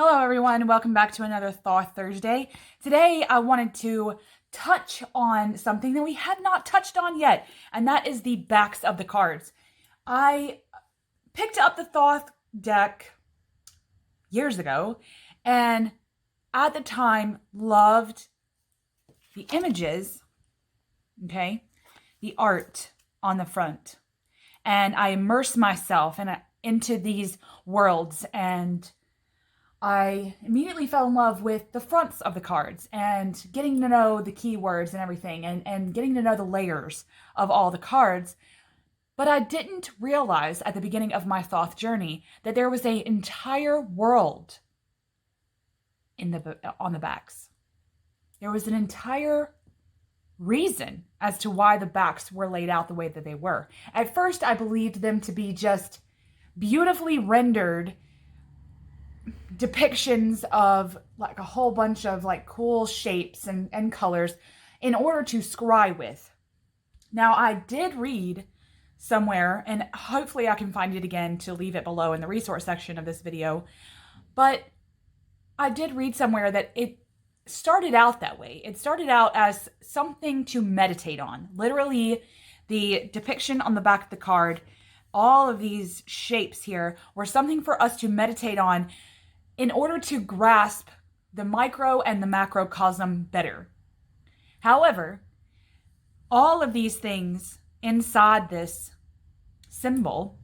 Hello everyone, welcome back to another Thoth Thursday. Today I wanted to touch on something that we had not touched on yet, and that is the backs of the cards. I picked up the Thoth deck years ago, and at the time loved the images, the art on the front. And I immersed myself into these worlds, and I immediately fell in love with the fronts of the cards and getting to know the keywords and everything and getting to know the layers of all the cards. But I didn't realize at the beginning of my Thoth journey that there was an entire world on the backs. There was an entire reason as to why the backs were laid out the way that they were. At first, I believed them to be just beautifully rendered depictions of like a whole bunch of like cool shapes and colors in order to scry with. Now, I did read somewhere, and hopefully I can find it again to leave it below in the resource section of this video, but I did read somewhere that it started out that way. It started out as something to meditate on. Literally, the depiction on the back of the card, all of these shapes here were something for us to meditate on in order to grasp the micro and the macrocosm better. However, all of these things inside this symbol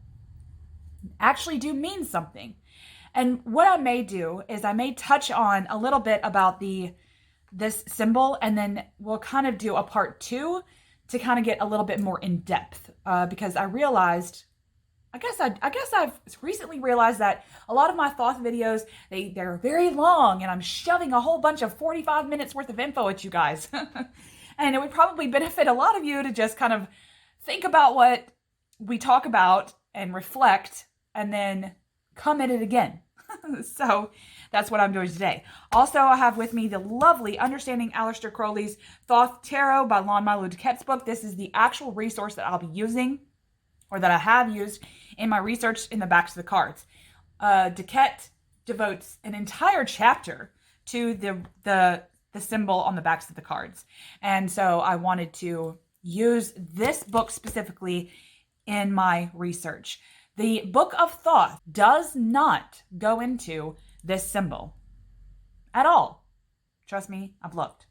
actually do mean something. And what I may do is I may touch on a little bit about this symbol, and then we'll kind of do a part 2 to kind of get a little bit more in depth, because I realized, I guess I've recently realized that a lot of my Thoth videos, they're very long, and I'm shoving a whole bunch of 45 minutes worth of info at you guys. And it would probably benefit a lot of you to just kind of think about what we talk about and reflect, and then come at it again. So that's what I'm doing today. Also, I have with me the lovely Understanding Aleister Crowley's Thoth Tarot by Lon Milo Duquette's book. This is the actual resource that I'll be using, or that I have used in my research in the backs of the cards. Duquette devotes an entire chapter to the symbol on the backs of the cards. And so I wanted to use this book specifically in my research. The Book of Thoth does not go into this symbol at all. Trust me, I've looked.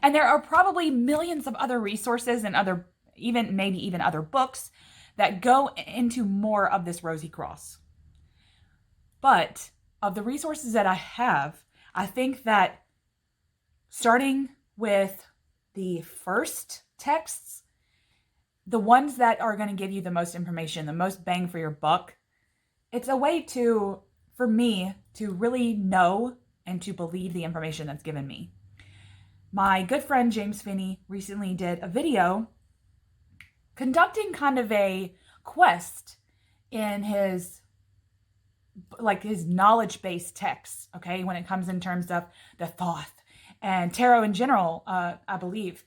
And there are probably millions of other resources and maybe even other books that go into more of this rosy cross. But of the resources that I have, I think that starting with the first texts, the ones that are going to give you the most information, the most bang for your buck, it's a way for me to really know and to believe the information that's given me. My good friend James Finney recently did a video conducting kind of a quest in his knowledge-based texts, when it comes in terms of the Thoth and tarot in general, I believe.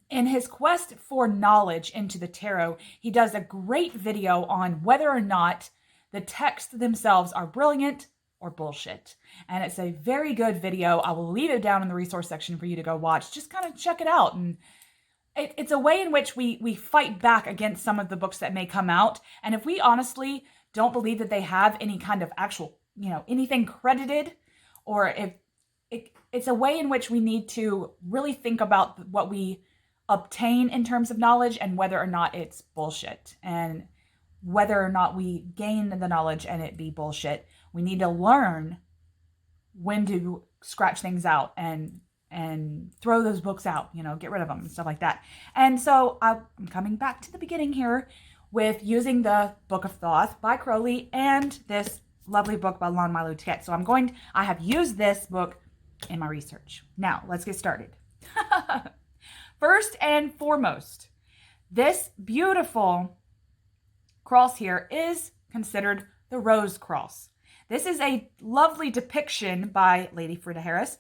In his quest for knowledge into the tarot, he does a great video on whether or not the texts themselves are brilliant or bullshit. And it's a very good video. I will leave it down in the resource section for you to go watch. Just kind of check it out. And it's a way in which we fight back against some of the books that may come out. And if we honestly don't believe that they have any kind of actual, anything credited, or if it's a way in which we need to really think about what we obtain in terms of knowledge and whether or not it's bullshit, and whether or not we gain the knowledge and it be bullshit. We need to learn when to scratch things out and throw those books out, get rid of them and stuff like that. And so I'm coming back to the beginning here with using the Book of Thoth by Crowley and this lovely book by Lon Milo Duquette. So I have used this book in my research. Now, let's get started. First and foremost, this beautiful cross here is considered the Rose Cross. This is a lovely depiction by Lady Frida Harris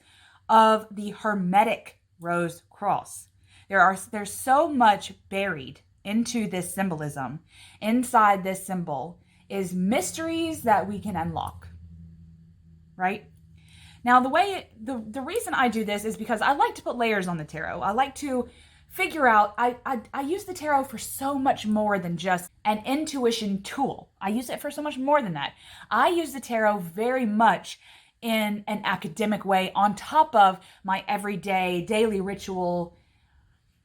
of the Hermetic Rose Cross. There's so much buried into this symbolism. Inside this symbol is mysteries that we can unlock. right? Now, the reason I do this is because I like to put layers on the tarot. I like to figure out, I use the tarot for so much more than just an intuition tool. I use it for so much more than that. I use the tarot very much in an academic way on top of my everyday daily ritual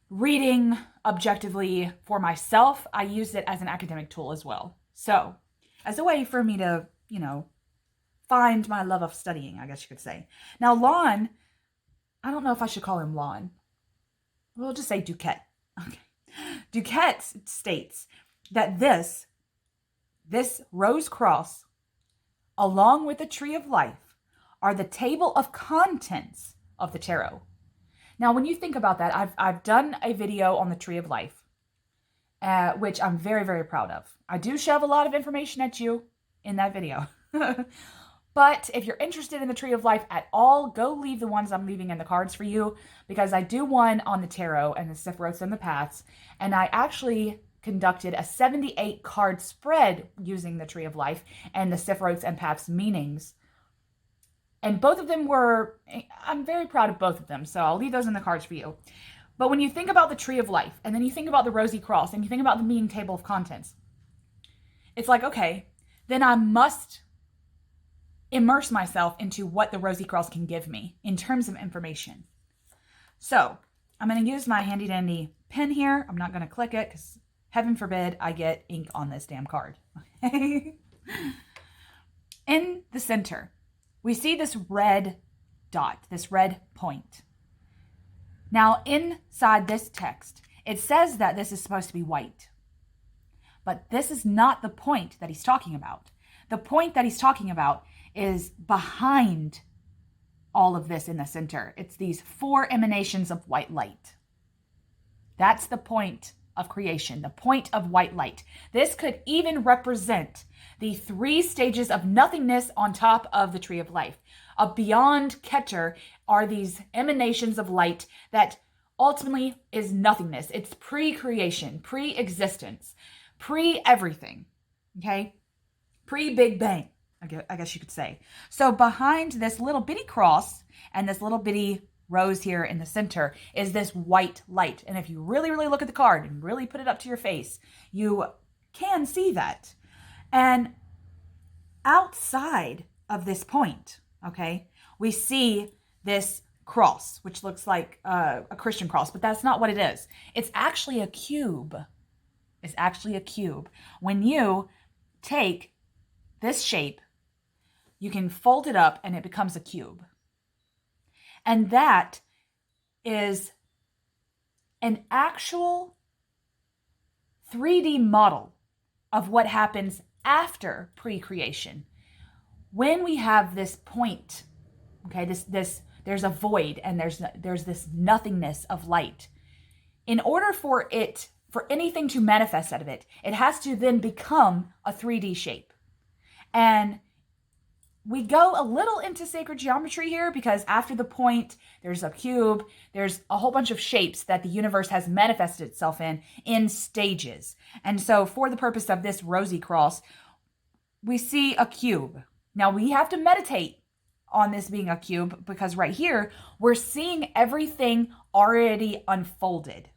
reading objectively for myself. I use it as an academic tool as well. So, as a way for me to, find my love of studying, I guess you could say. Now, Lon, I don't know if I should call him Lon. We'll just say Duquette. Okay. Duquette states that this Rose Cross, along with the Tree of Life, are the table of contents of the tarot. Now, when you think about that, I've done a video on the Tree of Life, which I'm very, very proud of. I do shove a lot of information at you in that video. But if you're interested in the Tree of Life at all, go leave the ones I'm leaving in the cards for you, because I do one on the tarot and the Sephiroths and the paths, and I actually conducted a 78 card spread using the Tree of Life and the Sephiroths and paths meanings. And both of them I'm very proud of both of them, so I'll leave those in the cards for you. But when you think about the Tree of Life, and then you think about the Rosy Cross, and you think about the meaning table of contents, it's like, okay, then I must immerse myself into what the Rosy Cross can give me in terms of information. So I'm going to use my handy dandy pen here. I'm not going to click it because heaven forbid I get ink on this damn card. Okay. In the center, we see this red dot, this red point. Now inside this text, it says that this is supposed to be white. But this is not the point that he's talking about. The point that he's talking about is behind all of this in the center. It's these 4 emanations of white light. That's the point of creation, the point of white light. This could even represent the 3 stages of nothingness on top of the Tree of Life. Beyond Keter are these emanations of light that ultimately is nothingness. It's pre-creation, pre-existence, pre-everything, okay? Pre-Big Bang, I guess you could say. So behind this little bitty cross and this little bitty rose here in the center is this white light. And if you really, really look at the card and really put it up to your face, you can see that. And outside of this point, okay, we see this cross, which looks like a Christian cross, but that's not what it is. It's actually a cube. It's actually a cube. When you take this shape, you can fold it up and it becomes a cube. And that is an actual 3D model of what happens after pre-creation. When we have this point, okay, there's a void and there's this nothingness of light. In order for anything to manifest out of it, it has to then become a 3D shape. And we go a little into sacred geometry here because after the point, there's a cube, there's a whole bunch of shapes that the universe has manifested itself in stages. And so for the purpose of this Rosy Cross, we see a cube. Now we have to meditate on this being a cube because right here, we're seeing everything already unfolded.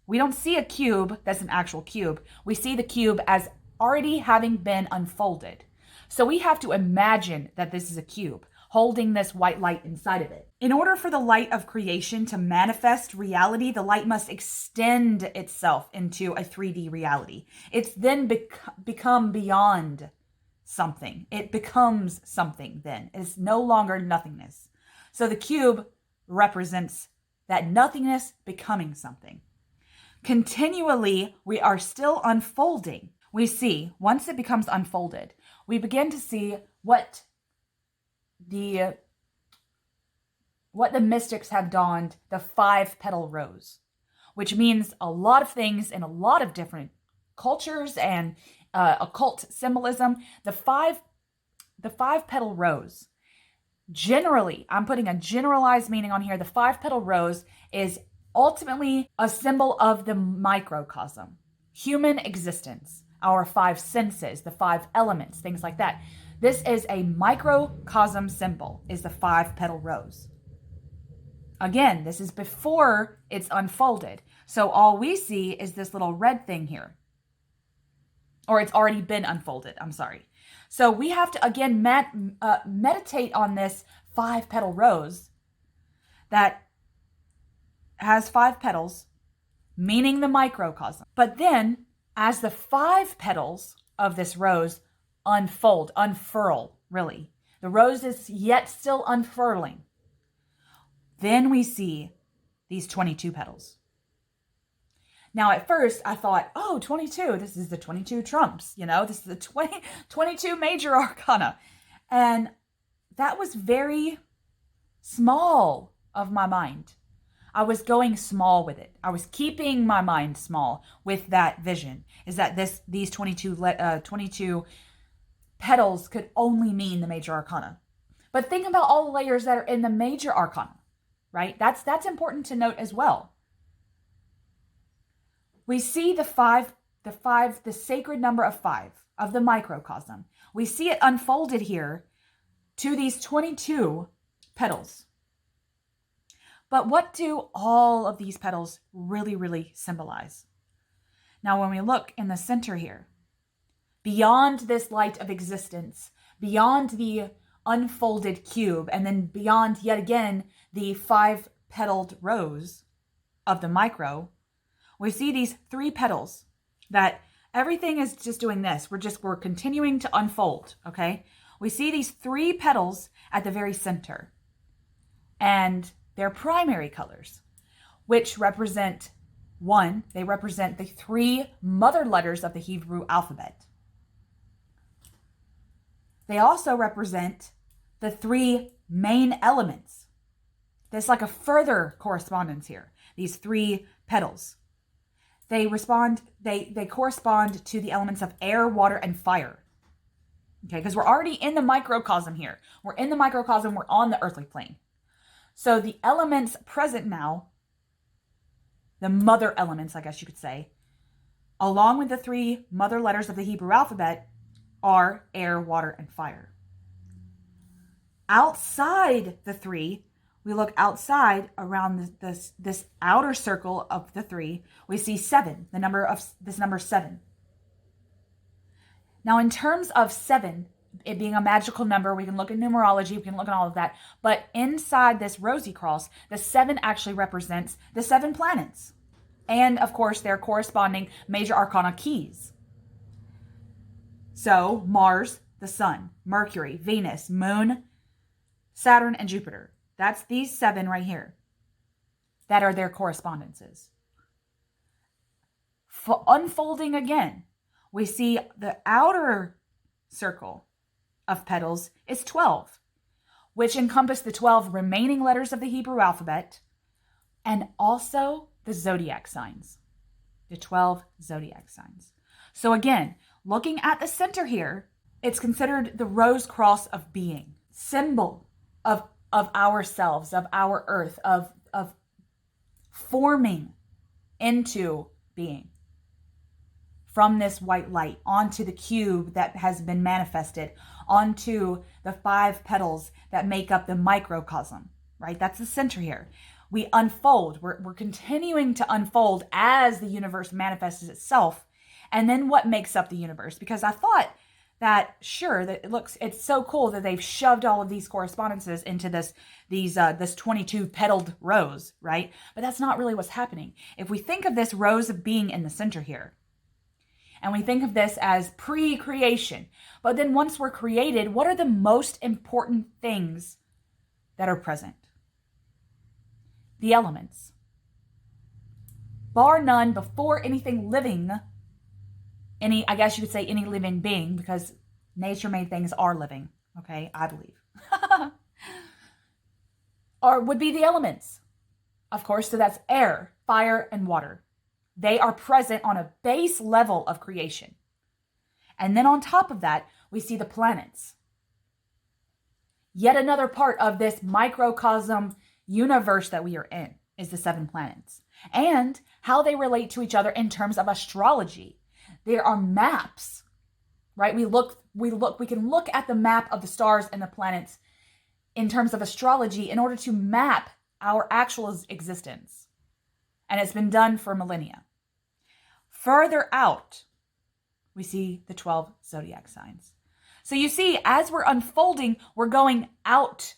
We don't see a cube that's an actual cube. We see the cube as already having been unfolded. So we have to imagine that this is a cube holding this white light inside of it. In order for the light of creation to manifest reality, the light must extend itself into a 3D reality. It's then become beyond something. It becomes something then. It's no longer nothingness. So the cube represents that nothingness becoming something. Continually, we are still unfolding. We see, once it becomes unfolded, we begin to see what the mystics have donned, the 5-petal rose, which means a lot of things in a lot of different cultures and occult symbolism. The 5-petal rose, generally, I'm putting a generalized meaning on here. The 5-petal rose is ultimately a symbol of the microcosm, human existence, our 5 senses, the 5 elements, things like that. This is a microcosm symbol, is the 5-petal rose. Again, this is before it's unfolded. So all we see is this little red thing here. Or it's already been unfolded, I'm sorry. So we have to, again, meditate on this 5-petal rose that has 5 petals, meaning the microcosm. But then, as the 5 petals of this rose unfurl, really, the rose is yet still unfurling, then we see these 22 petals. Now, at first, I thought, oh, 22, this is the 22 trumps, this is the 22 major arcana. And that was very small of my mind. I was going small with it. I was keeping my mind small with that vision, is that these 22 petals could only mean the major arcana. But think about all the layers that are in the major arcana, right? That's important to note as well. We see the sacred number of 5 of the microcosm. We see it unfolded here to these 22 petals. But what do all of these petals really, really symbolize? Now, when we look in the center here, beyond this light of existence, beyond the unfolded cube, and then beyond yet again the 5-petaled rose of the micro, we see these 3 petals that everything is just doing this. We're continuing to unfold, okay? We see these 3 petals at the very center, and their primary colors, which represent they represent the 3 mother letters of the Hebrew alphabet. They also represent the 3 main elements. There's like a further correspondence here. These 3 petals. They correspond to the elements of air, water, and fire. Okay, because we're already in the microcosm here. We're in the microcosm, we're on the earthly plane. So the elements present now, the mother elements, I guess you could say, along with the 3 mother letters of the Hebrew alphabet, are air, water, and fire. Outside the 3, we look outside around this outer circle of the 3, we see 7, this number 7. Now, in terms of 7, it being a magical number, we can look at numerology, we can look at all of that, but inside this rosy cross, the 7 actually represents the 7 planets. And, of course, their corresponding major arcana keys. So, Mars, the Sun, Mercury, Venus, Moon, Saturn, and Jupiter. That's these 7 right here that are their correspondences. Unfolding again, we see the outer circle of petals is 12, which encompass the 12 remaining letters of the Hebrew alphabet and also the zodiac signs, the 12 zodiac signs. So again, looking at the center here, it's considered the rose cross of being, symbol of ourselves, of our earth, of forming into being from this white light onto the cube that has been manifested, onto the 5 petals that make up the microcosm, right? That's the center here. We unfold. We're continuing to unfold as the universe manifests itself. And then what makes up the universe? Because I thought that, sure, that it's so cool that they've shoved all of these correspondences into this 22 petaled rose, right? But that's not really what's happening. If we think of this rose of being in the center here, and we think of this as pre-creation, but then once we're created, what are the most important things that are present? The elements. Bar none, before anything living, I guess you could say any living being, because nature-made things are living, okay, I believe, would be the elements. Of course, so that's air, fire, and water. They are present on a base level of creation. And then on top of that, we see the planets. Yet another part of this microcosm universe that we are in is the 7 planets and how they relate to each other in terms of astrology. There are maps right? We can look at the map of the stars and the planets in terms of astrology in order to map our actual existence. And it's been done for millennia. Further out, we see the 12 zodiac signs. So you see, as we're unfolding, we're going out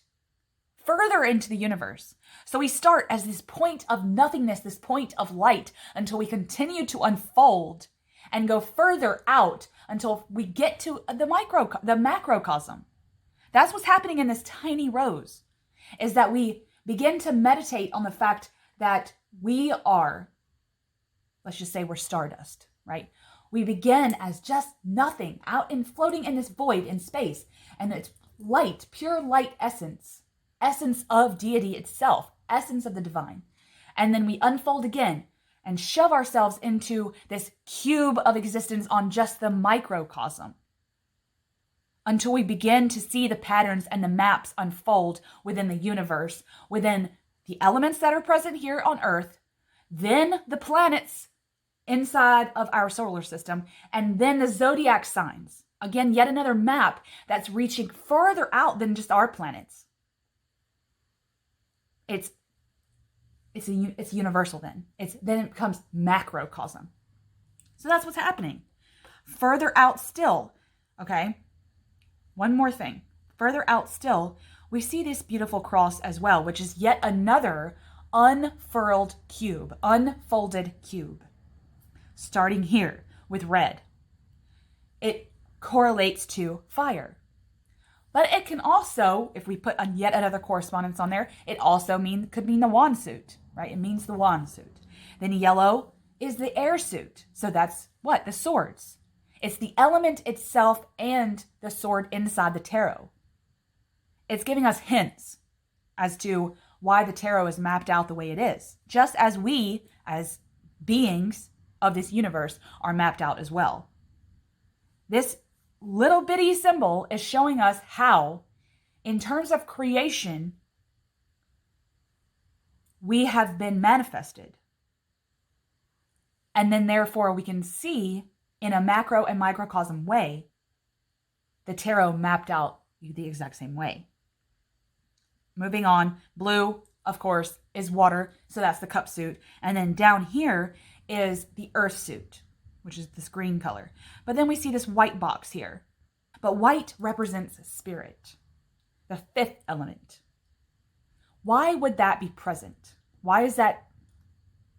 further into the universe. So we start as this point of nothingness, this point of light, until we continue to unfold and go further out until we get to the macrocosm. That's what's happening in this tiny rose, is that we begin to meditate on the fact that we are, let's just say we're stardust, right? We begin as just nothing, out and floating in this void in space, and it's light, pure light essence of deity itself, essence of the divine. And then we unfold again and shove ourselves into this cube of existence on just the microcosm until we begin to see the patterns and the maps unfold within the universe, within the elements that are present here on Earth, then the planets inside of our solar system, and then the zodiac signs. Again, yet another map that's reaching further out than just our planets. It's universal then. Then it becomes macrocosm. So that's what's happening. Further out still, okay? One more thing. Further out still, we see this beautiful cross as well, which is yet another unfolded cube. Starting here with red. It correlates to fire. But it can also, if we put yet another correspondence on there, it also could mean the wand suit, right? It means the wand suit. Then yellow is the air suit. So that's what? The swords. It's the element itself and the sword inside the tarot. It's giving us hints as to why the tarot is mapped out the way it is, just as we, as beings of this universe, are mapped out as well. This little bitty symbol is showing us how, in terms of creation, we have been manifested. And then therefore we can see in a macro and microcosm way the tarot mapped out the exact same way. Moving on, blue, of course, is water, so that's the cup suit. And then down here is the earth suit, which is this green color. But then we see this white box here. But white represents spirit, the fifth element. Why would that be present? Why is that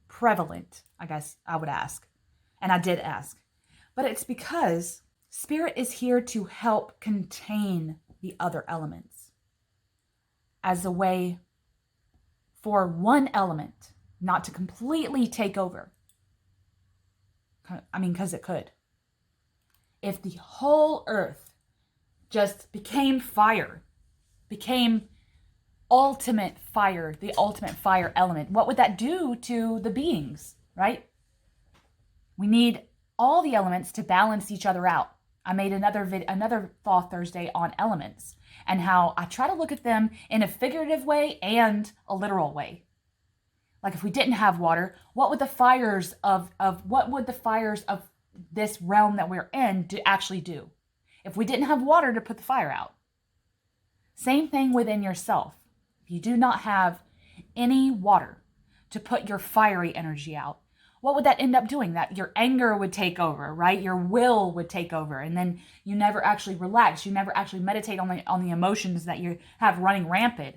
prevalent, I guess I would ask. And I did ask. But it's because spirit is here to help contain the other elements as a way for one element not to completely take over. I mean, because it could. If the whole earth just became fire, became ultimate fire, the ultimate fire element, what would that do to the beings, right? We need all the elements to balance each other out. I made another Thoth Thursday on elements and how I try to look at them in a figurative way and a literal way. Like if we didn't have water, what would the fires of this realm that we're in actually do? If we didn't have water to put the fire out. Same thing within yourself. If you do not have any water to put your fiery energy out, what would that end up doing? That your anger would take over, right? Your will would take over, and then you never actually relax. You never actually meditate on the emotions that you have running rampant,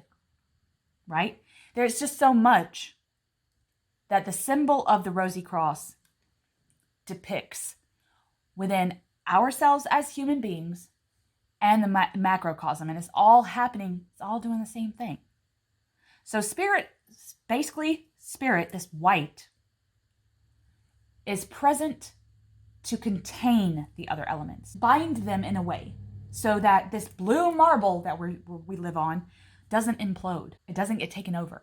right? There's just so much that the symbol of the Rosy Cross depicts within ourselves as human beings and the macrocosm, and it's all happening. It's all doing the same thing. So spirit, this white, is present to contain the other elements, bind them in a way so that this blue marble that we live on doesn't implode. It doesn't get taken over.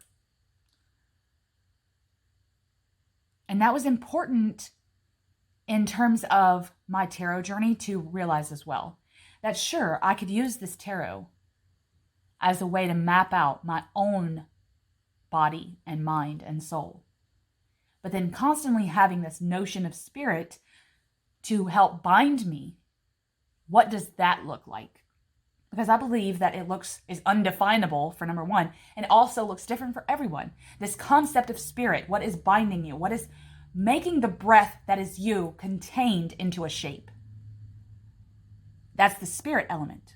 And that was important in terms of my tarot journey to realize as well. That sure, I could use this tarot as a way to map out my own body and mind and soul. But then constantly having this notion of spirit to help bind me What does that look like? Because I believe that is undefinable for number one, and also looks different for everyone. This concept of spirit, what is binding you? What is making the breath that is you contained into a shape? That's the spirit element.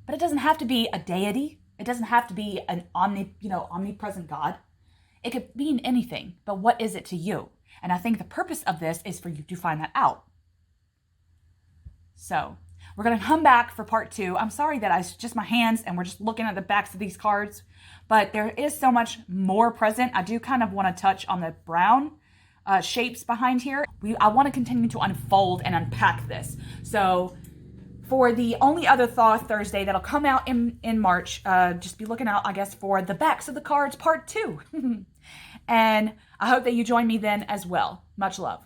But it doesn't have to be a deity. It doesn't have to be an omnipresent God. It could mean anything, but what is it to you? And I think the purpose of this is for you to find that out. So we're going to come back for part 2. I'm sorry that it's just my hands and we're just looking at the backs of these cards, but there is so much more present. I do kind of want to touch on the brown shapes behind here. I want to continue to unfold and unpack this. So for the only other Thoth Thursday that'll come out in March, just be looking out, I guess, for the backs of the cards part 2. And I hope that you join me then as well. Much love.